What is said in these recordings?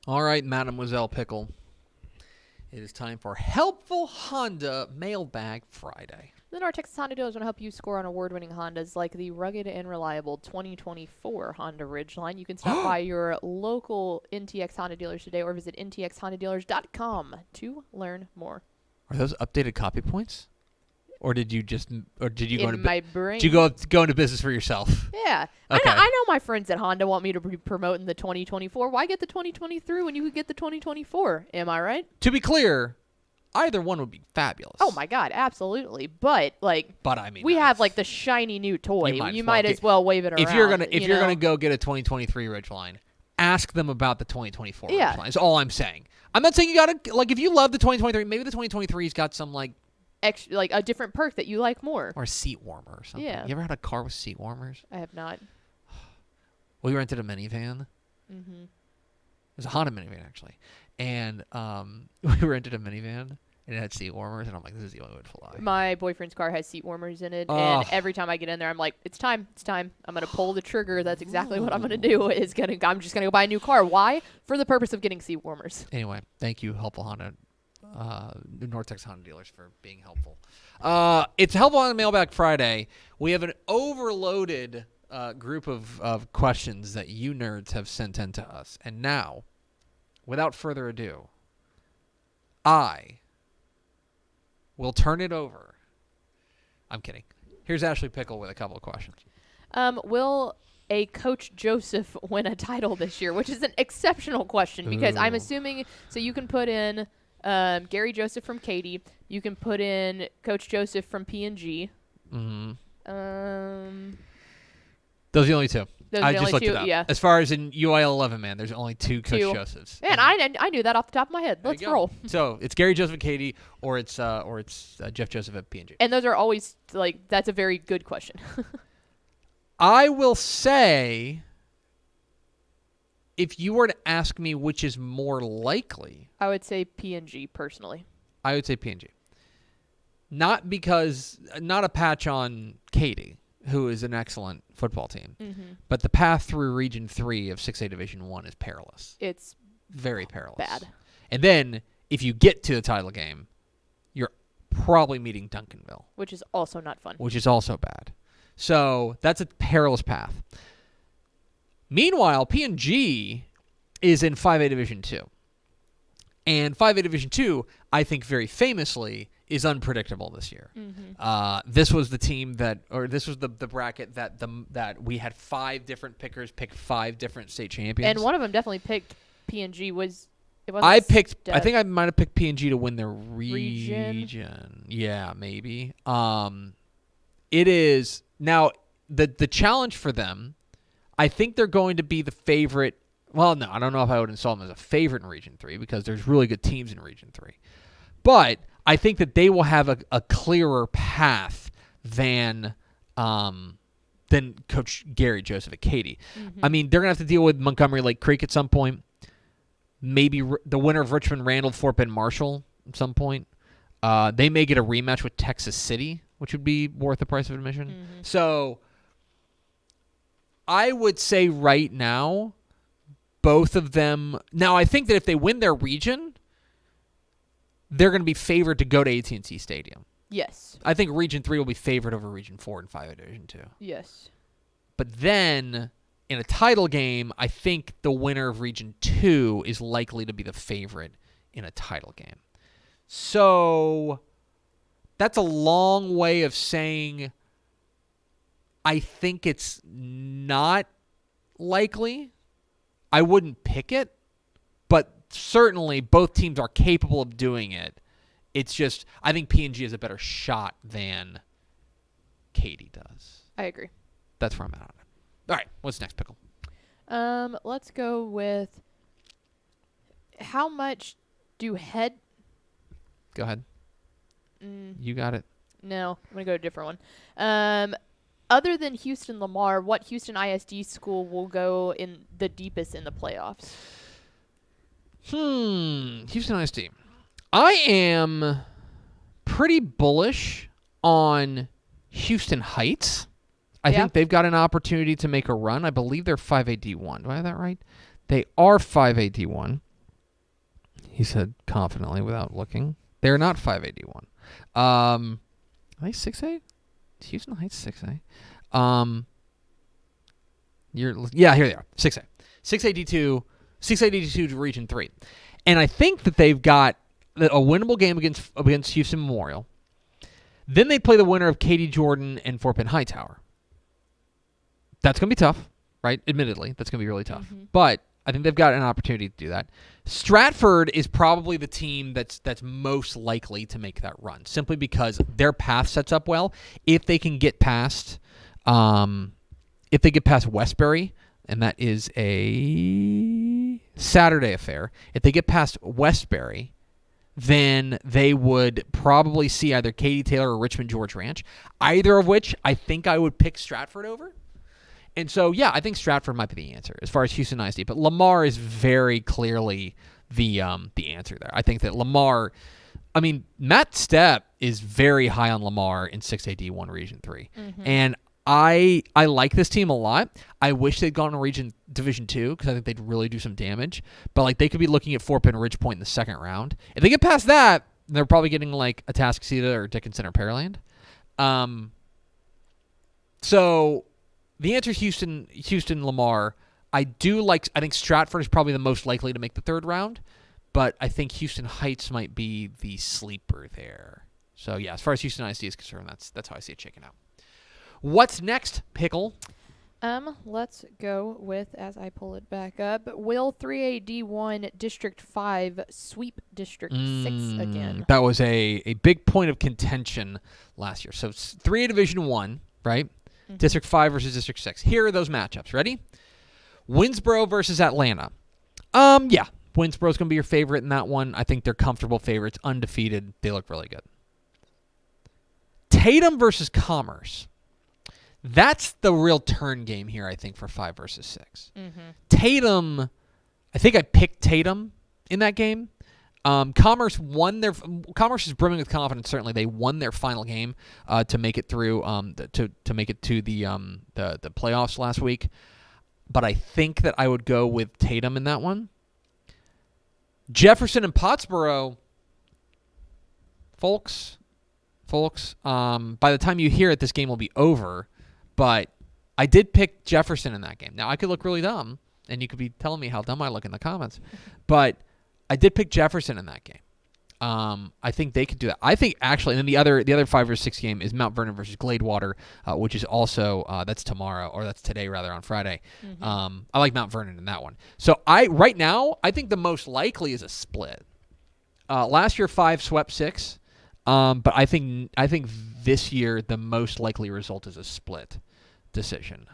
All right, Mademoiselle Pickle. It is time for Helpful Honda Mailbag Friday. Then our Texas Honda dealers want to help you score on award-winning Hondas like the rugged and reliable 2024 Honda Ridgeline. You can stop by your local NTX Honda dealers today or visit ntxhondadealers.com to learn more. Are those updated copy points? Or did you go in my brain? Did you go into business for yourself? Yeah. Okay. I know my friends at Honda want me to be promoting the 2024. Why get the 2023 when you could get the 2024? Am I right? To be clear, either one would be fabulous. Oh my God, absolutely. But I mean, we have like the shiny new toy. You might as well wave it around. If you're gonna go get a 2023 Ridgeline, ask them about the 2024 Ridgeline. That's all I'm saying. I'm not saying you gotta if you love the 2023, maybe the 2023's got some extra, a different perk that you like more. Or a seat warmer or something. Yeah. You ever had a car with seat warmers? I have not. We rented a minivan. Mm-hmm. It was a Honda minivan, actually. And we rented a minivan, and it had seat warmers, and I'm like, this is the only way to fly. My boyfriend's car has seat warmers in it, and every time I get in there, I'm like, it's time. I'm going to pull the trigger. That's exactly what I'm going to do. I'm just going to go buy a new car. Why? For the purpose of getting seat warmers. Anyway, thank you, Helpful Honda. North Texas Honda dealers for being helpful. It's Helpful on Mailbag Friday. We have an overloaded group of questions that you nerds have sent in to us. And now, without further ado, I will turn it over. I'm kidding. Here's Ashley Pickle with a couple of questions. Will a Coach Joseph win a title this year? Which is an exceptional question because I'm assuming, so you can put in Gary Joseph from Katy. You can put in Coach Joseph from P&G. Mm-hmm. Those are the only two. I just looked it up. Yeah. As far as in UIL 11, man, there's only two Coach Josephs. Man, I knew that off the top of my head. Let's roll. So it's Gary Joseph at Katy, or it's Jeff Joseph at P&G. And those are always that's a very good question. I will say, if you were to ask me which is more likely, I would say P&G personally. I would say P&G. Not a patch on Katy, who is an excellent football team, but the path through Region 3 of 6A Division 1 is perilous. It's very perilous. Bad. And then, if you get to the title game, you're probably meeting Duncanville. Which is also not fun. Which is also bad. So, that's a perilous path. Meanwhile, P&G is in 5A Division 2. And 5A Division 2, I think very famously, is unpredictable this year. This was the team this was the bracket that we had 5 different pickers pick 5 different state champions. And one of them definitely picked P&G. I think I might have picked P&G to win their region. Yeah, maybe. It is now the challenge for them. I think they're going to be the favorite. Well, no, I don't know if I would install them as a favorite in Region 3 because there's really good teams in Region 3. But I think that they will have a clearer path than Coach Gary Joseph at Katy. I mean, they're going to have to deal with Montgomery Lake Creek at some point. Maybe the winner of Richmond, Randall, Fort Bend, Marshall at some point. They may get a rematch with Texas City, which would be worth the price of admission. So I would say right now, both of them. Now, I think that if they win their region, they're going to be favored to go to AT&T Stadium. Yes. I think Region 3 will be favored over Region 4 and 5 Division 2. Yes. But then, in a title game, I think the winner of Region 2 is likely to be the favorite in a title game. So, that's a long way of saying I think it's not likely. I wouldn't pick it, but certainly both teams are capable of doing it. It's just, I think P&G has a better shot than Katy does. I agree. That's where I'm at on it. All right, what's next, Pickle? Let's go with how much do head... Go ahead. You got it. No, I'm going to go to a different one. Other than Houston Lamar, what Houston ISD school will go in the deepest in the playoffs? Houston ISD. I am pretty bullish on Houston Heights. I think they've got an opportunity to make a run. I believe they're 5A D1. Do I have that right? They are 5A D1. he said confidently without looking. They're not 581. Are they 6A? Is Houston Heights 6A? Here they are. 6A. 6A D2 to Region 3. And I think that they've got a winnable game against Houston Memorial. Then they play the winner of Katy Jordan and Fort Bend Hightower. That's going to be tough, right? Admittedly, that's going to be really tough. Mm-hmm. But I think they've got an opportunity to do that. Stratford is probably the team that's most likely to make that run, simply because their path sets up well. If they can get past, Westbury, and that is a Saturday affair. If they get past Westbury, then they would probably see either Katy Taylor or Richmond George Ranch, either of which I think I would pick Stratford over. And so, yeah, I think Stratford might be the answer as far as Houston ISD. But Lamar is very clearly the answer there. I think that Lamar, Matt Stepp is very high on Lamar in 6AD1 Region 3. Mm-hmm. And I like this team a lot. I wish they'd gone to Division 2 because I think they'd really do some damage. But they could be looking at Fort Bend Ridge Point in the second round. If they get past that, they're probably getting a Atascocita or Dickinson or Pearland. So the answer is Houston Lamar. I think Stratford is probably the most likely to make the third round, but I think Houston Heights might be the sleeper there. So yeah, as far as Houston ISD is concerned, that's how I see it shaking out. What's next, Pickle? Let's go with, as I pull it back up, will 3AD1 District 5 sweep District 6 again? That was a big point of contention last year. So 3A Division 1, right? Mm-hmm. District 5 versus District 6. Here are those matchups. Ready? Winsboro versus Atlanta. Yeah, Winsboro's going to be your favorite in that one. I think they're comfortable favorites, undefeated. They look really good. Tatum versus Commerce. That's the real turn game here, I think, for 5 versus 6. Mm-hmm. Tatum, I think I picked Tatum in that game. Commerce is brimming with confidence. Certainly, they won their final game to make it through to make it to the playoffs last week. But I think that I would go with Tatum in that one. Jefferson and Pottsboro, folks. By the time you hear it, this game will be over. But I did pick Jefferson in that game. Now, I could look really dumb, and you could be telling me how dumb I look in the comments. But I did pick Jefferson in that game. I think they could do that. I think, actually, and then the other 5 or 6 game is Mount Vernon versus Gladewater, which is also, that's tomorrow, or that's today, rather, on Friday. Mm-hmm. I like Mount Vernon in that one. So, right now, I think the most likely is a split. Last year, 5 swept 6. But I think this year the most likely result is a split decision.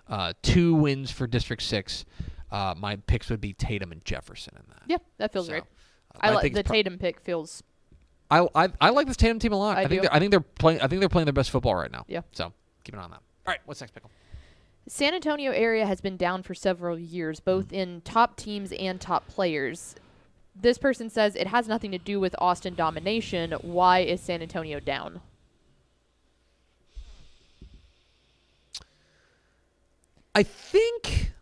2 wins for District 6. My picks would be Tatum and Jefferson in that. Yep, that feels right. I like the Tatum pick feels. I like this Tatum team a lot. I think they're playing their best football right now. Yeah. So keep an eye on that. All right, what's next, Pickle? San Antonio area has been down for several years, both in top teams and top players. This person says it has nothing to do with Austin domination. Why is San Antonio down? I think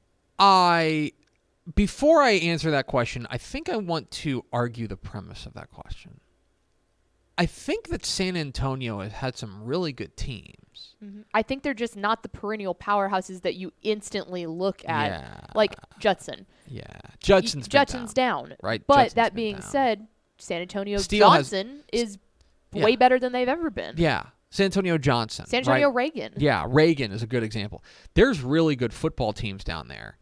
before I answer that question, I think I want to argue the premise of that question. I think that San Antonio has had some really good teams. Mm-hmm. I think they're just not the perennial powerhouses that you instantly look at, like Judson. Yeah, Judson's down, right? But Judson's that being said, San Antonio Steele Johnson is way better than they've ever been. Yeah, San Antonio Johnson. San Antonio Reagan. Yeah, Reagan is a good example. There's really good football teams down there.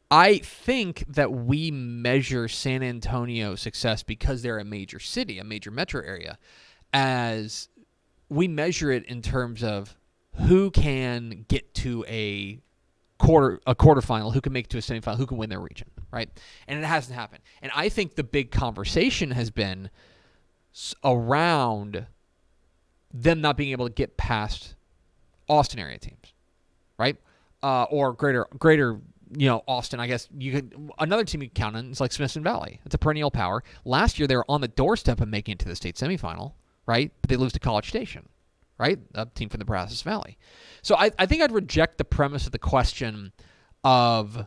I think that we measure San Antonio's success because they're a major city, a major metro area, as we measure it in terms of who can get to a quarterfinal, who can make it to a semifinal, who can win their region, right? And it hasn't happened. And I think the big conversation has been around them not being able to get past Austin area teams, right? Or greater, Austin. I guess another team you can count on is like Smithson Valley. It's a perennial power. Last year they were on the doorstep of making it to the state semifinal, right? But they lose to College Station, right? A team from the Brazos Valley. So I think I'd reject the premise of the question of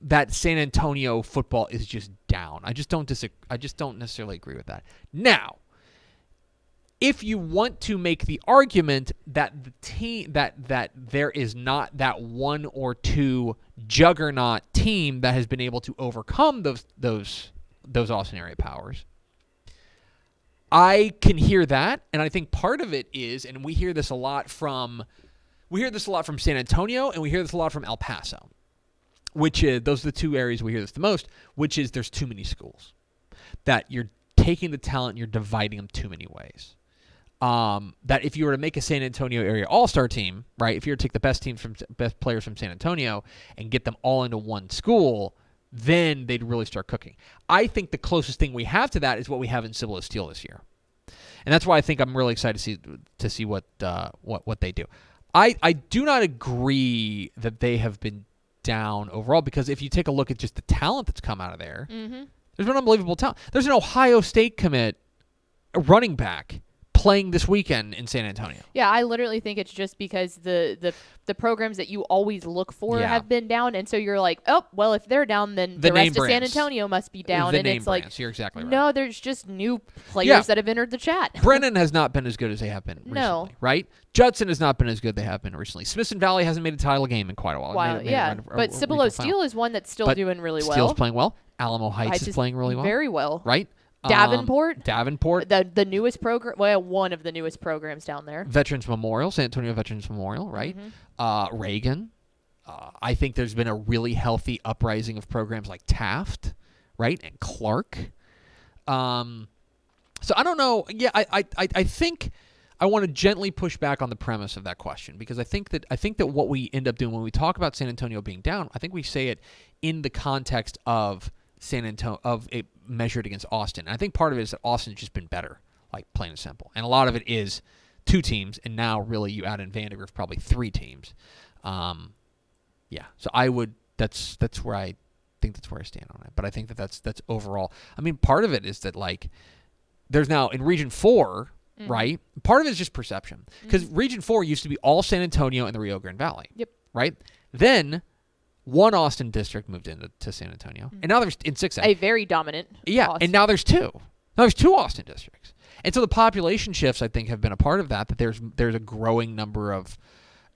that San Antonio football is just down. down. I just don't necessarily agree with that. Now, if you want to make the argument that the team that there is not that one or two juggernaut team that has been able to overcome those Austin area powers, I can hear that, and I think part of it is, and we hear this a lot from San Antonio, and we hear this a lot from El Paso, which is, those are the two areas we hear this the most, which is there's too many schools, that you're taking the talent and you're dividing them too many ways. That if you were to make a San Antonio area all-star team, right, if you were to take the best players from San Antonio and get them all into one school, then they'd really start cooking. I think the closest thing we have to that is what we have in Cibolo Steel this year. And that's why I think I'm really excited to see what they do. I do not agree that they have been down overall, because if you take a look at just the talent that's come out of there, there's been unbelievable talent. There's an Ohio State commit, a running back, playing this weekend in San Antonio. Yeah, I literally think it's just because the programs that you always look for have been down, and so you're like, oh, well, if they're down, then the rest of San Antonio must be down. And it's like, you're exactly right. No, there's just new players that have entered the chat. Brennan has not been as good as they have been recently, right? Judson has not been as good as they have been recently. Smithson Valley hasn't made a title game in quite a while. But Cibolo Steel is one that's still doing really well. Steel's playing well. Alamo Heights is playing really well. Very well. Right? Davenport, the newest program, well, one of the newest programs down there. Veterans Memorial, San Antonio Veterans Memorial, right? Reagan. I think there's been a really healthy uprising of programs like Taft, right, and Clark. So I don't know. Yeah, I think I want to gently push back on the premise of that question, because I think that what we end up doing when we talk about San Antonio being down, I think we say it in the context of San Antonio, of it measured against Austin. And I think part of it is that Austin's just been better, like plain and simple. And a lot of it is two teams, and now really you add in Vandergrift, probably three teams. So I would. That's where I think that's where I stand on it. But I think that's overall. I mean, part of it is that like there's now in Region 4, right? Part of it is just perception, because Region 4 used to be all San Antonio and the Rio Grande Valley. Yep. Right. Then one Austin district moved into San Antonio, and now there's in 6A a very dominant. Austin. And now there's two. Now there's two Austin districts, and so the population shifts I think have been a part of that. That there's a growing number of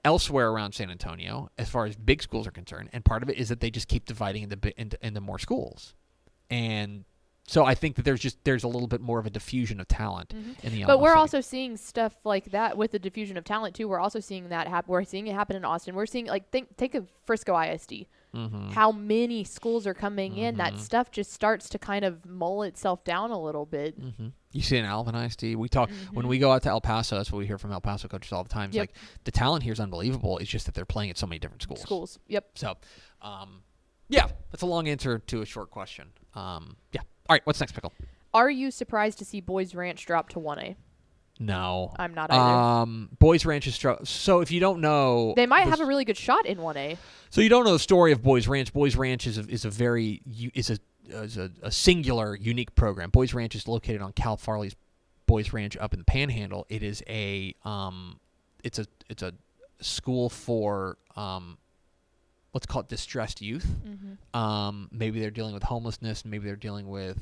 elsewhere around San Antonio as far as big schools are concerned, and part of it is that they just keep dividing into more schools, and so I think that there's a little bit more of a diffusion of talent in the. But we're also seeing stuff like that with the diffusion of talent too. We're also seeing that happen. We're seeing it happen in Austin. We're seeing take a Frisco ISD. How many schools are coming in? That stuff just starts to kind of mull itself down a little bit. You see in Alvin ISD, we talk when we go out to El Paso. That's what we hear from El Paso coaches all the time. It's like the talent here is unbelievable. It's just that they're playing at so many different schools. Yep. So, that's a long answer to a short question. All right, what's next, Pickle? Are you surprised to see Boys Ranch drop to 1A? No. I'm not either. Boys Ranch is so if you don't know, they might have a really good shot in 1A. So you don't know the story of Boys Ranch. Boys Ranch is a singular, unique program. Boys Ranch is located on Cal Farley's Boys Ranch up in the Panhandle. It is it's a school for let's call it distressed youth. Maybe they're dealing with homelessness. Maybe they're dealing with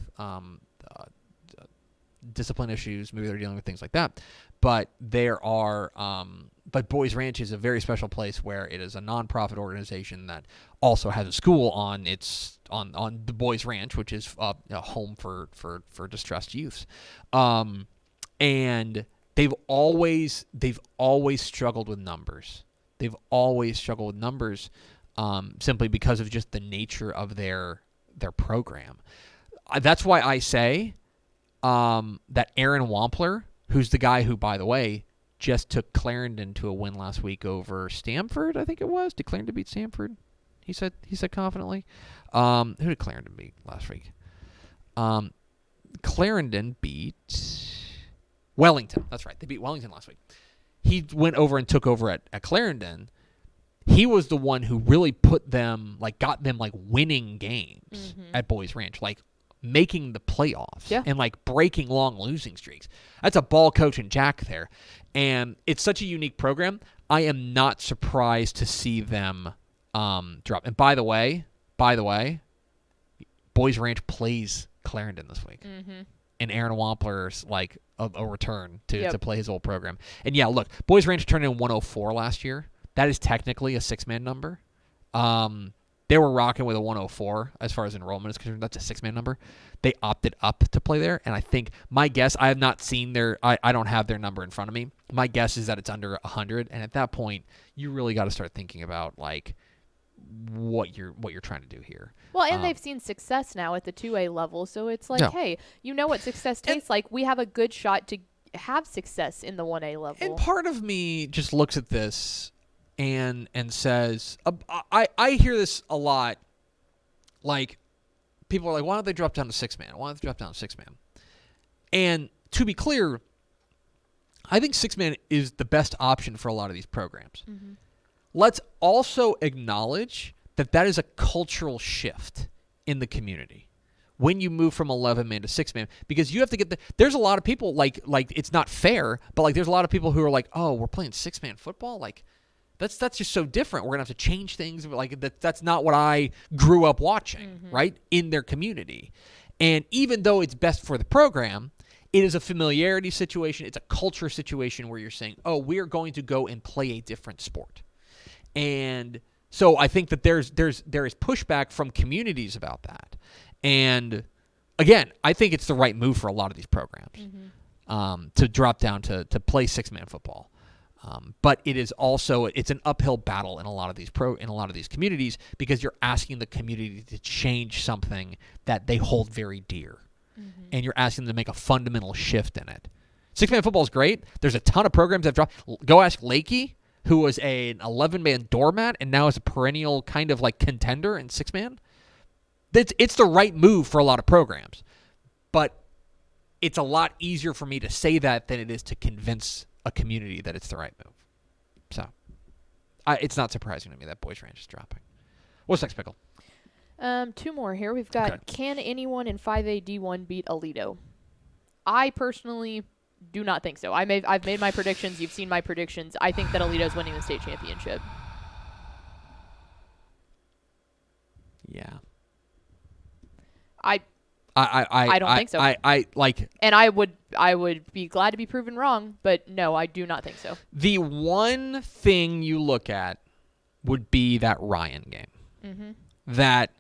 discipline issues. Maybe they're dealing with things like that. But but Boys Ranch is a very special place where it is a nonprofit organization that also has a school on the Boys Ranch, which is a home for distressed youths. And they've always struggled with numbers. They've always struggled with numbers. Simply because of just the nature of their program. That's why I say that Aaron Wampler, who's the guy who, by the way, just took Clarendon to a win last week over Stamford, I think it was. Did Clarendon beat Stamford? He said confidently. Who did Clarendon beat last week? Clarendon beat Wellington. That's right. They beat Wellington last week. He went over and took over at Clarendon. He was the one who really got them winning games at Boys Ranch, making the playoffs and breaking long losing streaks. That's a ball coach and Jack there. And it's such a unique program. I am not surprised to see them drop. And by the way, Boys Ranch plays Clarendon this week. Mm-hmm. And Aaron Wampler's like a return to play his old program. And yeah, look, Boys Ranch turned in 104 last year. That is technically a 6-man number. They were rocking with a 104 as far as enrollment is concerned. That's a 6-man number. They opted up to play there, and I think my guess, I have not seen I don't have their number in front of me. My guess is that it's under 100, and at that point, you really got to start thinking about like what you're trying to do here. Well, and they've seen success now at the 2A level, so it's like, hey, you know what success tastes like. We have a good shot to have success in the 1A level. And part of me just looks at this and says, I hear this a lot. Like, people are like, why don't they drop down to 6-man? Why don't they drop down to 6-man? And to be clear, I think 6-man is the best option for a lot of these programs. Mm-hmm. Let's also acknowledge that is a cultural shift in the community when you move from 11-man to 6-man, because you have to get there's a lot of people like it's not fair, but like there's a lot of people who are like, oh, we're playing 6-man football, like that's just so different. We're gonna have to change things. Like that's not what I grew up watching, right, in their community. And even though it's best for the program, it is a familiarity situation. It's a culture situation where you're saying, oh, we're going to go and play a different sport. And so I think that there is pushback from communities about that. And again, I think it's the right move for a lot of these programs to drop down to play 6-man football. But it is also it's an uphill battle in a lot of these communities, because you're asking the community to change something that they hold very dear, and you're asking them to make a fundamental shift in it. 6-man football is great. There's a ton of programs that dropped. Go ask Lakey, who was an 11-man doormat and now is a perennial kind of like contender in 6-man. It's the right move for a lot of programs, but it's a lot easier for me to say that than it is to convince a community that it's the right move. So it's not surprising to me that Boys Ranch is dropping. What's next, Pickle? 2 more here. We've got, can anyone in 5A D1 beat Aledo? I personally do not think so. I've made my predictions. You've seen my predictions. I think that Aledo's winning the state championship. Yeah. I don't think so. I like, and I would be glad to be proven wrong, but no, I do not think so. The one thing you look at would be that Ryan game. That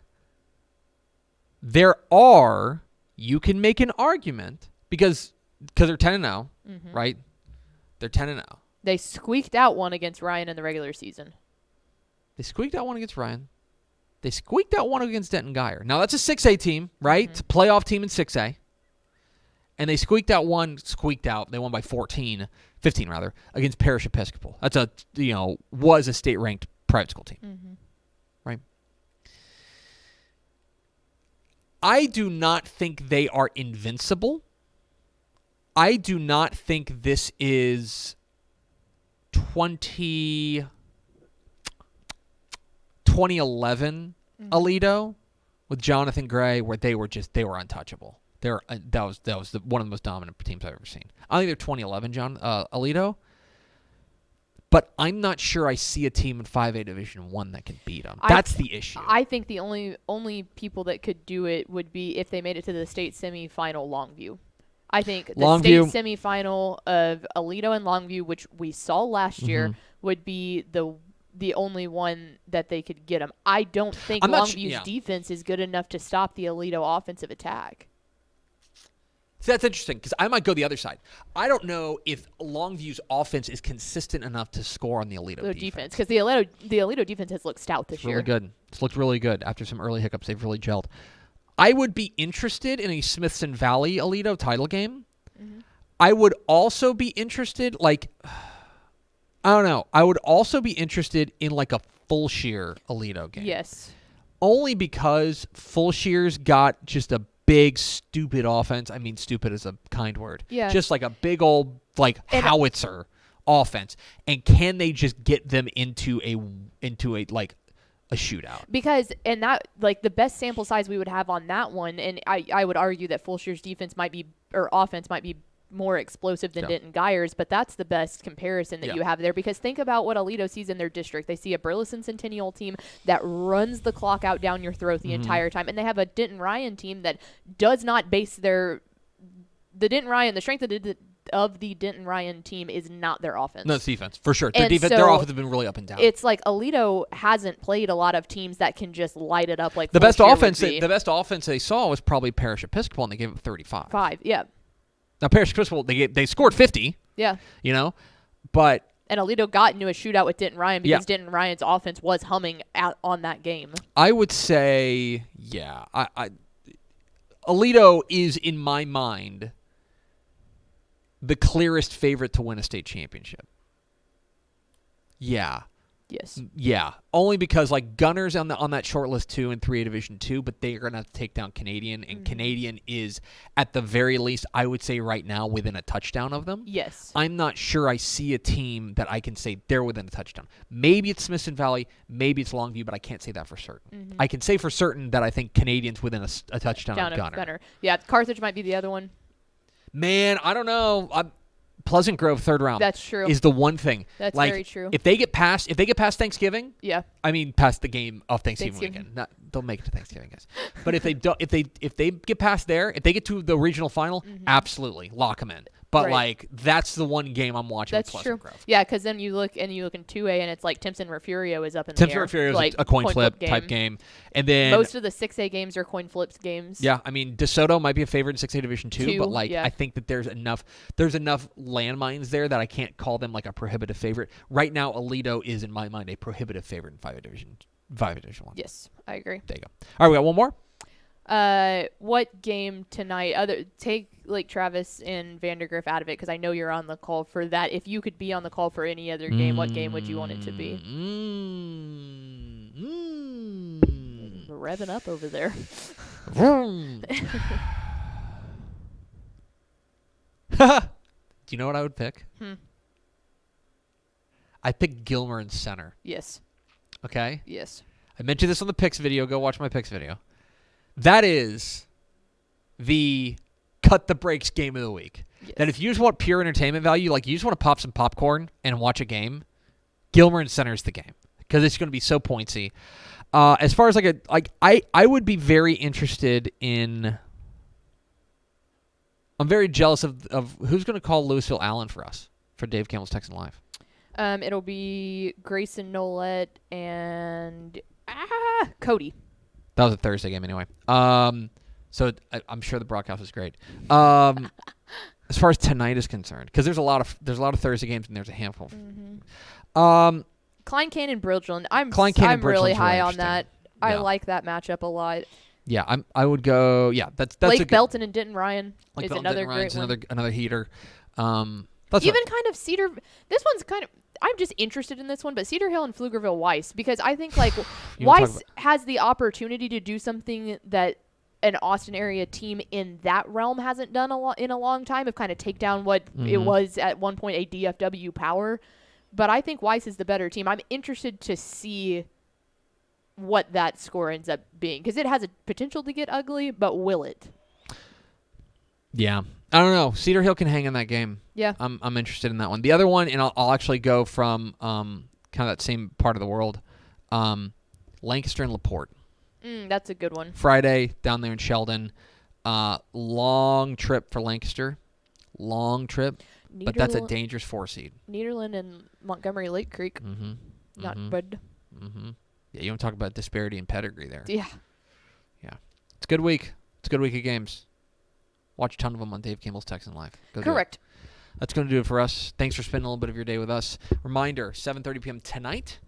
you can make an argument because they're 10-0, right? They're 10-0. They squeaked out one against Ryan in the regular season. They squeaked out one against Ryan. They squeaked out one against Denton Geyer. Now, that's a 6A team, right? It's a playoff team in 6A. And they squeaked out. They won by 15 rather, against Parish Episcopal. That's was a state-ranked private school team, right? I do not think they are invincible. I do not think this is 2011 Aledo with Jonathan Gray, where they were untouchable. That was one of the most dominant teams I've ever seen. I think they're 2011 Aledo, but I'm not sure I see a team in 5A Division 1 that can beat them. That's the issue. I think the only people that could do it would be if they made it to the state semifinal. Longview. I think the state semifinal of Aledo and Longview, which we saw last year, would be the only one that they could get them. I don't think Longview's defense is good enough to stop the Aledo offensive attack. See, that's interesting, because I might go the other side. I don't know if Longview's offense is consistent enough to score on the Aledo defense. Because the Aledo defense has looked stout this year. Really good. It's looked really good. After some early hiccups, they've really gelled. I would be interested in a Smithson Valley Aledo title game. I would also be interested, I don't know. I would also be interested in like a Fulshire Aledo game. Yes. Only because Fulshire's got just a big, stupid offense. I mean, stupid is a kind word. Yeah. Just like a big old howitzer offense. And can they just get them into a shootout? Because the best sample size we would have on that one, and I would argue that Fulshire's offense might be more explosive than Denton Geyers, but that's the best comparison that you have there, because think about what Aledo sees in their district. They see a Burleson Centennial team that runs the clock out down your throat the entire time, and they have a Denton Ryan team that does not base the strength of the Denton Ryan team is not their offense. No, it's defense, for sure. Their offense has been really up and down. It's like Aledo hasn't played a lot of teams that can just light it up like the best offense. The best offense they saw was probably Parish Episcopal, and they gave them 35. Yeah. Now Parish Episcopal, they scored 50. Yeah. But and Aledo got into a shootout with Denton Ryan because Denton Ryan's offense was humming on that game. I would say, Aledo is, in my mind, the clearest favorite to win a state championship. Yeah. Yes. Yeah. Only because Gunner's on that short list too in 3A Division 2, but they are going to have to take down Canadian, and Canadian is, at the very least, I would say right now, within a touchdown of them. Yes. I'm not sure I see a team that I can say they're within a touchdown. Maybe it's Smithson Valley, maybe it's Longview, but I can't say that for certain. I can say for certain that I think Canadian's within a touchdown of Gunner. Yeah, Carthage might be the other one. Man, I don't know. Pleasant Grove, third round. That's true. Is the one thing. That's very true. If they get past Thanksgiving, I mean past the game of Thanksgiving weekend. They'll make it to Thanksgiving, guys. But if they get past there, if they get to the regional final, absolutely lock them in. But that's the one game I'm watching. That's with true. Pleasant Grove. Yeah, because then you look in 2A and it's like Timpson Refurio is up in the air. Timpson Refurio is a coin flip type game, and then most of the 6A games are coin flips games. Yeah, I mean DeSoto might be a favorite in 6A Division 2, but I think that there's enough landmines there that I can't call them a prohibitive favorite. Right now, Aledo is in my mind a prohibitive favorite in 5A Division 1. Yes, I agree. There you go. All right, we got one more. What game tonight? Take Lake Travis and Vandergrift out of it because I know you're on the call for that. If you could be on the call for any other game, what game would you want it to be? Revving up over there. Do you know what I would pick? I pick Gilmer in center. Yes. Okay? Yes. I mentioned this on the picks video. Go watch my picks video. That is the cut the brakes game of the week. Yes. That if you just want pure entertainment value, you just want to pop some popcorn and watch a game, Gilmer in center is the game because it's going to be so pointsy. As far as I would be very interested in. I'm very jealous of who's going to call Louisville Allen for us for Dave Campbell's Texan Live. It'll be Grayson Nolette and Cody. That was a Thursday game anyway. So I'm sure the broadcast was great. As far as tonight is concerned, because there's a lot of Thursday games and there's a handful. Klein Cannon Bridgeland. I'm really really high on that. I like that matchup a lot. Yeah, I would go. Yeah, that's Lake Belton and Denton Ryan Lake is Belton, another Denton great Ryan's one. Another heater. Kind of Cedar. This one's kind of. I'm just interested in this one, but Cedar Hill and Pflugerville Weiss, because I think Weiss has the opportunity to do something that an Austin area team in that realm hasn't done in a long time, of kind of take down what it was at one point a DFW power. But I think Weiss is the better team. I'm interested to see what that score ends up being, because it has a potential to get ugly, but will it? Yeah. I don't know. Cedar Hill can hang in that game. Yeah. I'm interested in that one. The other one, and I'll actually go from kind of that same part of the world, Lancaster and LaPorte. That's a good one. Friday down there in Sheldon. Long trip for Lancaster. Long trip. But that's a dangerous 4 seed. Nederland and Montgomery Lake Creek. Not good. Yeah, you want to talk about disparity in pedigree there. Yeah. Yeah. It's a good week. It's a good week of games. Watch a ton of them on Dave Campbell's Texan Live. Correct. That's going to do it for us. Thanks for spending a little bit of your day with us. Reminder, 7:30 p.m. tonight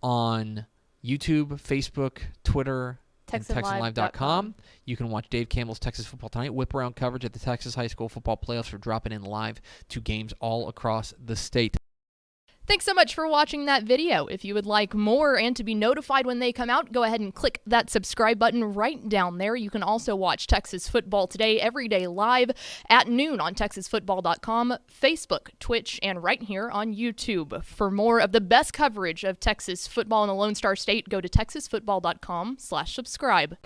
on YouTube, Facebook, Twitter, and TexanLive.com. You can watch Dave Campbell's Texas Football Tonight, whip around coverage at the Texas High School Football Playoffs for dropping in live to games all across the state. Thanks so much for watching that video. If you would like more and to be notified when they come out, go ahead and click that subscribe button right down there. You can also watch Texas Football Today every day live at noon on TexasFootball.com, Facebook, Twitch, and right here on YouTube. For more of the best coverage of Texas football in the Lone Star State, go to TexasFootball.com/subscribe.